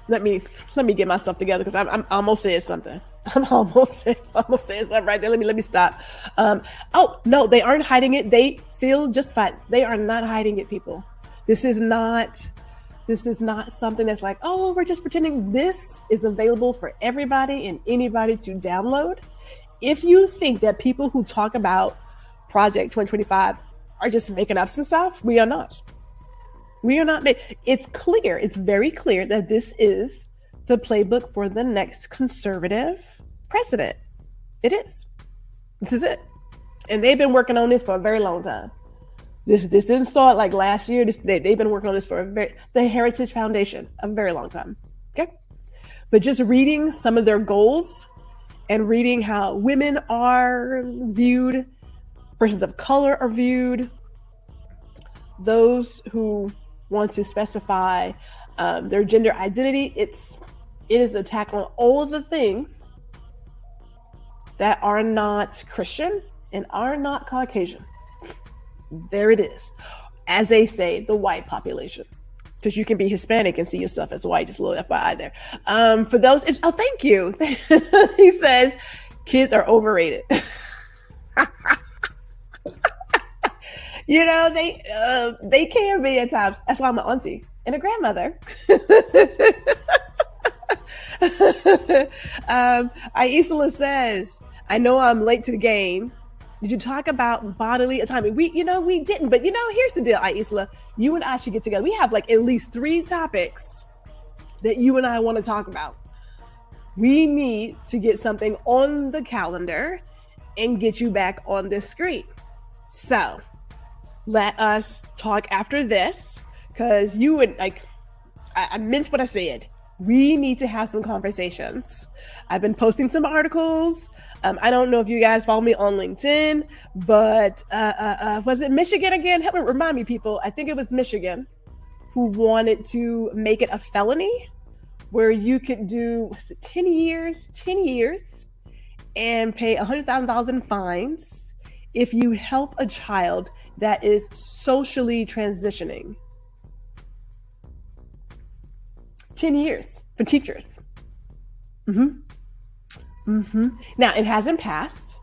Let me get myself together because I'm almost saying something. I'm almost saying something right there. Let me stop. No, they aren't hiding it. They feel justified. They are not hiding it, people. This is not something that's like, oh, we're just pretending. This is available for everybody and anybody to download. If you think that people who talk about Project 2025 are just making up some stuff, we are not. We are not. It's clear. It's very clear that this is the playbook for the next conservative president. It is. This is it. And they've been working on this for a very long time. This didn't start like last year. They've been working on this for the Heritage Foundation, a very long time. Okay. But just reading some of their goals and reading how women are viewed, persons of color are viewed, those who want to specify their gender identity, it is an attack on all of the things that are not Christian and are not Caucasian. There it is. As they say, the white population. Because you can be Hispanic and see yourself as white, just a little FYI there. For those, thank you. He says, kids are overrated. They can be at times. That's why I'm an auntie and a grandmother. Aisla says, I know I'm late to the game. Did you talk about bodily autonomy? We didn't, but here's the deal, Aisla. You and I should get together. We have like at least 3 topics that you and I want to talk about. We need to get something on the calendar and get you back on this screen. So let us talk after this, because you would I meant what I said. We need to have some conversations. I've been posting some articles. I don't know if you guys follow me on LinkedIn, but was it Michigan again? Help me remind me, people. I think it was Michigan who wanted to make it a felony where you could do 10 years and pay $100,000 in fines if you help a child that is socially transitioning. 10 years for teachers. Now, it hasn't passed,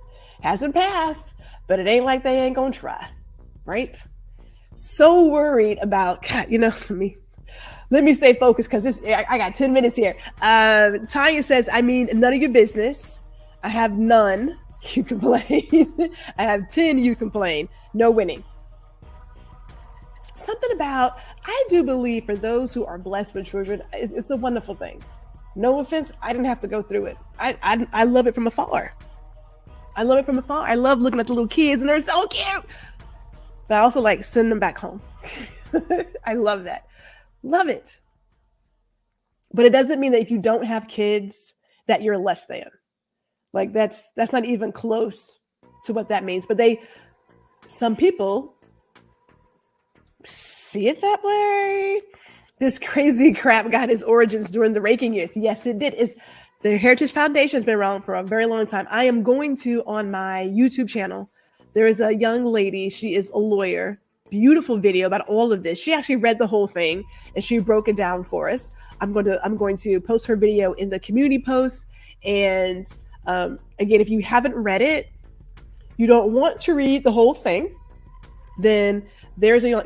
but it ain't like they ain't gonna try, right? So worried about, God, let me stay focused, because I got 10 minutes here. Tanya says, I mean, none of your business. I have none, you complain. I have 10, you complain. No winning. Something about, I do believe for those who are blessed with children, it's a wonderful thing. No offense, I didn't have to go through it. I love it from afar. I love looking at the little kids and they're so cute. But I also like sending them back home. I love that. Love it. But it doesn't mean that if you don't have kids that you're less than. Like that's not even close to what that means. But some people see it that way. This crazy crap got its origins during the Reagan years. Yes, it did. The Heritage Foundation has been around for a very long time. I am going to, on my YouTube channel, there is a young lady. She is a lawyer. Beautiful video about all of this. She actually read the whole thing and she broke it down for us. I'm going to post her video in the community post. And again, if you haven't read it, you don't want to read the whole thing, then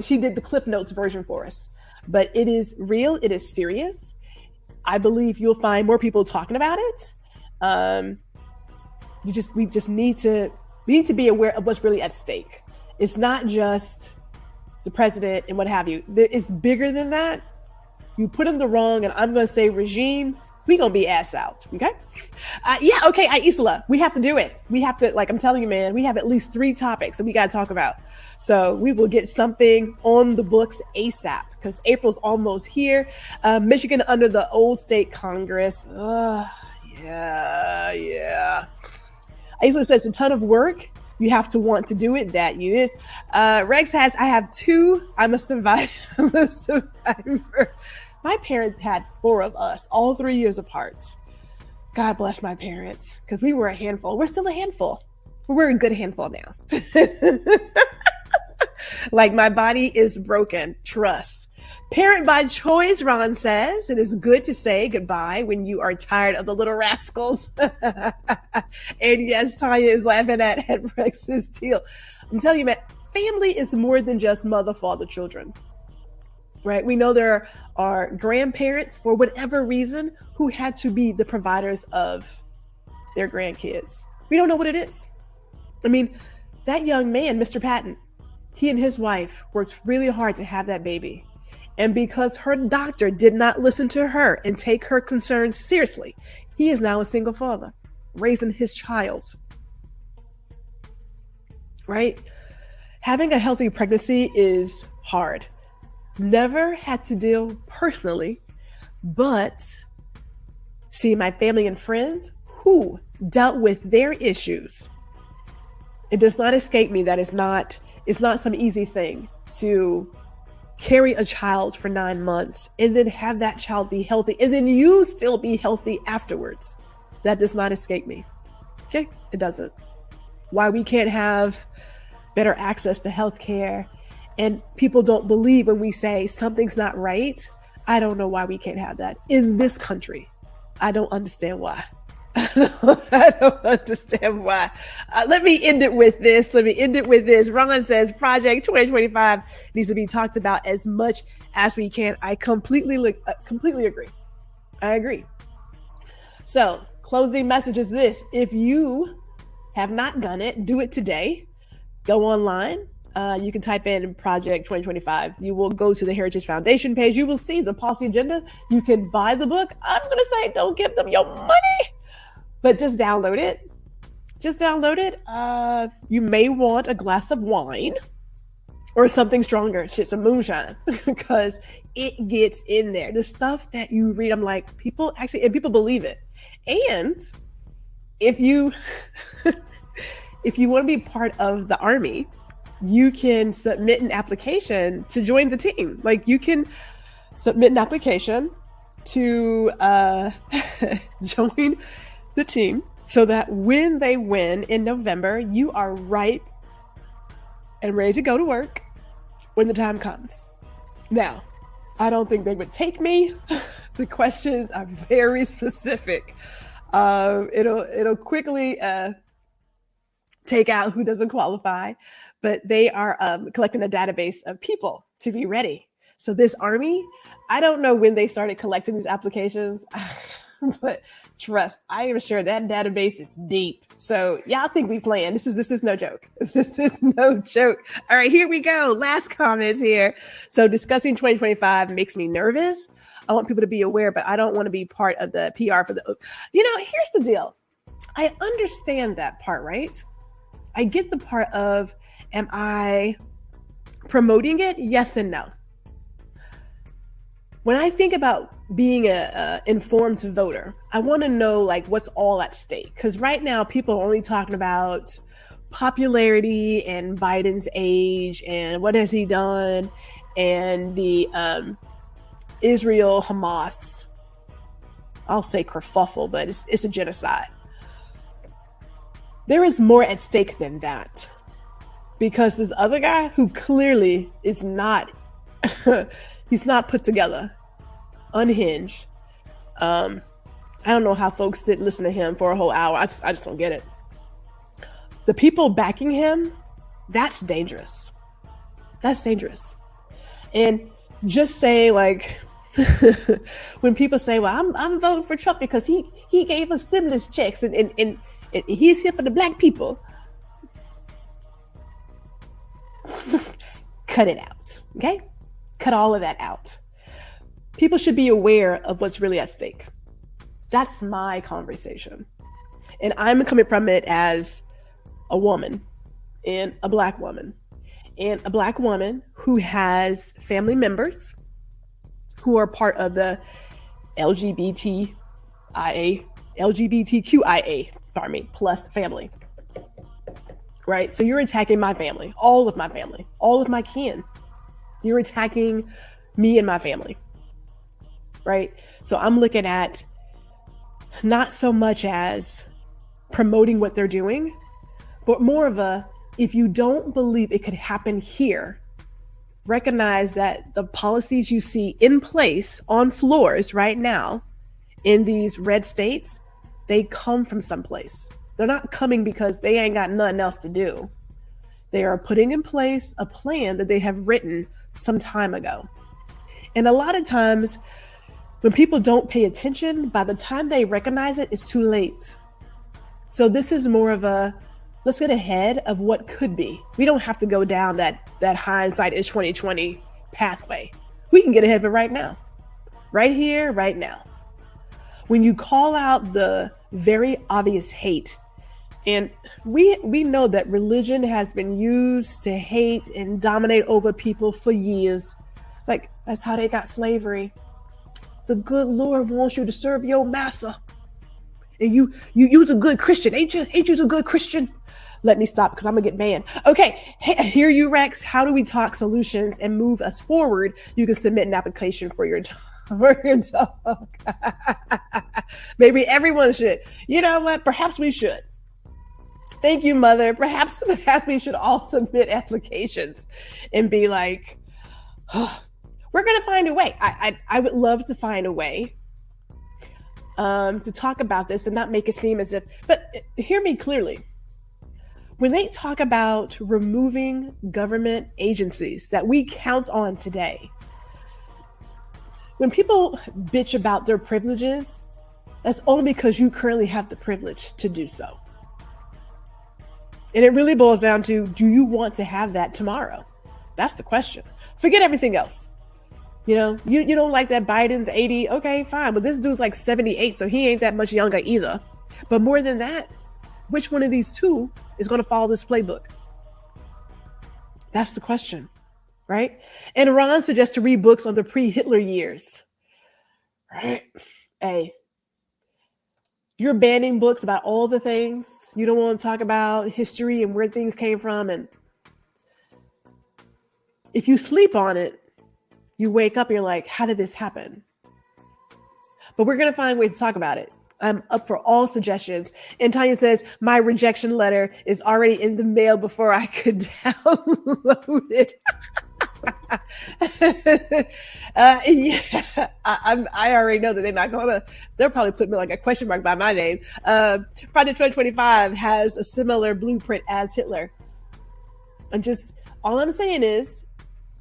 she did the Cliff Notes version for us. But it is real. It is serious. I believe you'll find more people talking about it. We just need to be aware of what's really at stake. It's not just the president and what have you. It's bigger than that. You put in the wrong, and I'm going to say regime, we going to be ass out. Okay. Okay. Isla, we have to do it. We have to, I'm telling you, man, we have at least 3 topics that we got to talk about. So we will get something on the books ASAP, because April's almost here. Michigan under the old state Congress. Yeah. Isla says a ton of work. You have to want to do it. That you is. Rex has, I have 2. I'm a survivor. My parents had 4 of us, all 3 years apart. God bless my parents, because we were a handful. We're still a handful. We're a good handful now. My body is broken. Trust. Parent by choice, Ron says. It is good to say goodbye when you are tired of the little rascals. And yes, Tanya is laughing at Rex's deal. I'm telling you, man, family is more than just mother, father, children. Right? We know there are grandparents, for whatever reason, who had to be the providers of their grandkids. We don't know what it is. I mean, that young man, Mr. Patton, he and his wife worked really hard to have that baby. And because her doctor did not listen to her and take her concerns seriously, he is now a single father, raising his child. Right? Having a healthy pregnancy is hard. Never had to deal personally, but see my family and friends who dealt with their issues. It does not escape me that it's not some easy thing to carry a child for 9 months and then have that child be healthy and then you still be healthy afterwards. That does not escape me. Okay, it doesn't. Why we can't have better access to healthcare. And people don't believe when we say something's not right. I don't know why we can't have that in this country. I don't understand why. I don't understand why. Let me end it with this. Ron says Project 2025 needs to be talked about as much as we can. I completely agree. I agree. So closing message is this. If you have not done it, do it today. Go online. You can type in Project 2025. You will go to the Heritage Foundation page. You will see the policy agenda. You can buy the book. I'm going to say don't give them your money, but just download it. You may want a glass of wine or something stronger. Shit, some moonshine, because it gets in there. The stuff that you read, I'm like, people believe it. And if you want to be part of the army, you can submit an application to join the team. Like, you can submit an application to join the team so that when they win in November, you are ripe and ready to go to work when the time comes. Now, I don't think they would take me. The questions are very specific. It'll quickly take out who doesn't qualify, but they are collecting a database of people to be ready. So this army, I don't know when they started collecting these applications, but trust, I am sure that database is deep. So y'all think we playing. This is no joke. This is no joke. All right, here we go. Last comments here. So discussing 2025 makes me nervous. I want people to be aware, but I don't want to be part of the PR for the, here's the deal. I understand that part, right? I get the part of, am I promoting it? Yes and no. When I think about being a informed voter, I want to know like what's all at stake. Because right now people are only talking about popularity and Biden's age and what has he done and the Israel Hamas, I'll say kerfuffle, but it's a genocide. There is more at stake than that, because this other guy who clearly is not, he's not put together, unhinged. I don't know how folks sit and listen to him for a whole hour. I just don't get it. The people backing him, that's dangerous. That's dangerous. And just say like, when people say, well, I'm voting for Trump because he gave us stimulus checks and he's here for the black people. Cut it out, okay? Cut all of that out. People should be aware of what's really at stake. That's my conversation. And I'm coming from it as a woman and a black woman. And a black woman who has family members who are part of the LGBTQIA, plus family, right? So you're attacking my family, all of my kin. You're attacking me and my family, right? So I'm looking at not so much as promoting what they're doing, but more of a, if you don't believe it could happen here, recognize that the policies you see in place on floors right now in these red states, they come from someplace. They're not coming because they ain't got nothing else to do. They are putting in place a plan that they have written some time ago. And a lot of times when people don't pay attention, by the time they recognize it, it's too late. So this is more of a, let's get ahead of what could be. We don't have to go down that hindsight is 2020 pathway. We can get ahead of it right now, right here, right now. When you call out the very obvious hate, and we know that religion has been used to hate and dominate over people for years. Like, that's how they got slavery. The good Lord wants you to serve your master. And you's a good Christian, ain't you? Ain't you's a good Christian? Let me stop because I'm gonna get banned. Okay, here you Rex. How do we talk solutions and move us forward? You can submit an application for your dog. Maybe everyone should. You know what? Perhaps we should. Thank you, Mother. Perhaps we should all submit applications and be like, oh, we're gonna find a way. I would love to find a way. to talk about this and not make it seem as if, but hear me clearly. When they talk about removing government agencies that we count on today, when people bitch about their privileges, that's only because you currently have the privilege to do so. And it really boils down to, do you want to have that tomorrow? That's the question. Forget everything else. You know, you don't like that Biden's 80. Okay, fine. But this dude's like 78, so he ain't that much younger either. But more than that, which one of these two is going to follow this playbook? That's the question, right? And Iran suggests to read books on the pre-Hitler years. Right? Hey, you're banning books about all the things. You don't want to talk about history and where things came from. And if you sleep on it, you wake up and you're like, how did this happen? But we're going to find ways to talk about it. I'm up for all suggestions. And Tanya says, my rejection letter is already in the mail before I could download it. Yeah, I already know that they're not going to, they'll probably put me like a question mark by my name. Project 2025 has a similar blueprint as Hitler. All I'm saying is,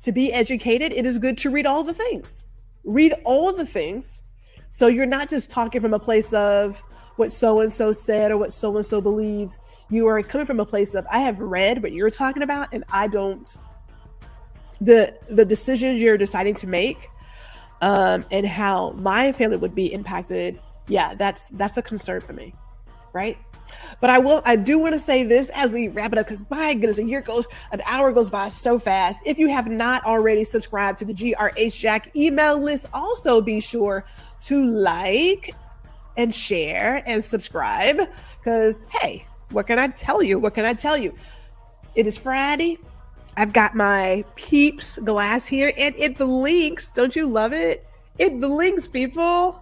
to be educated, it is good to read all the things. Read all the things. So you're not just talking from a place of what so-and-so said or what so-and-so believes. You are coming from a place of, I have read what you're talking about, and I don't. The decisions you're deciding to make and how my family would be impacted, yeah, that's a concern for me, right? But I do want to say this as we wrap it up, because my goodness, an hour goes by so fast. If you have not already subscribed to the 𝐠 email list, also be sure to like and share and subscribe, because hey, what can I tell you? It is Friday. I've got my Peeps glass here, and it blinks. Don't you love it? It blinks, people.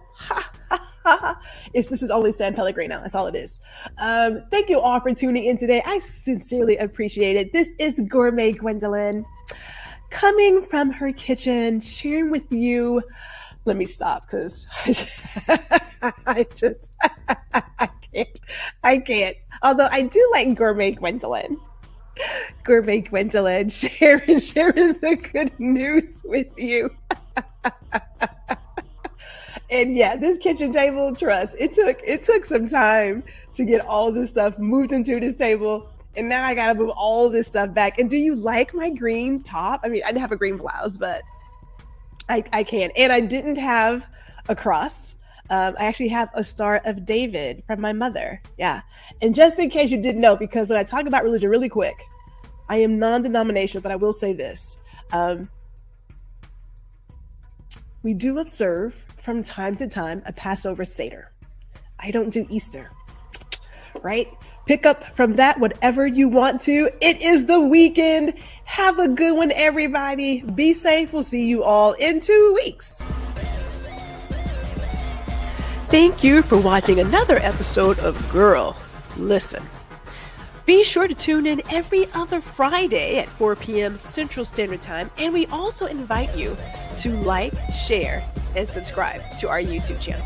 This is only San Pellegrino. That's all it is. Thank you all for tuning in today. I sincerely appreciate it. This is Gourmet Gwendolyn, coming from her kitchen, sharing with you. Let me stop, because I can't. Although I do like Gourmet Gwendolyn. Gourmet Gwendolyn, sharing the good news with you. And yeah, this kitchen table, trust, it took some time to get all this stuff moved into this table. And now I got to move all this stuff back. And do you like my green top? I mean, I didn't have a green blouse, but I can. And I didn't have a cross. I actually have a Star of David from my mother. Yeah. And just in case you didn't know, because when I talk about religion really quick, I am non-denominational, but I will say this. We do observe from time to time a Passover Seder. I don't do Easter, right? Pick up from that whatever you want to. It is the weekend. Have a good one, everybody. Be safe. We'll see you all in 2 weeks. Thank you for watching another episode of Guuuuurl Listen. Be sure to tune in every other Friday at 4 p.m. Central Standard Time, and we also invite you to like, share, and subscribe to our YouTube channel.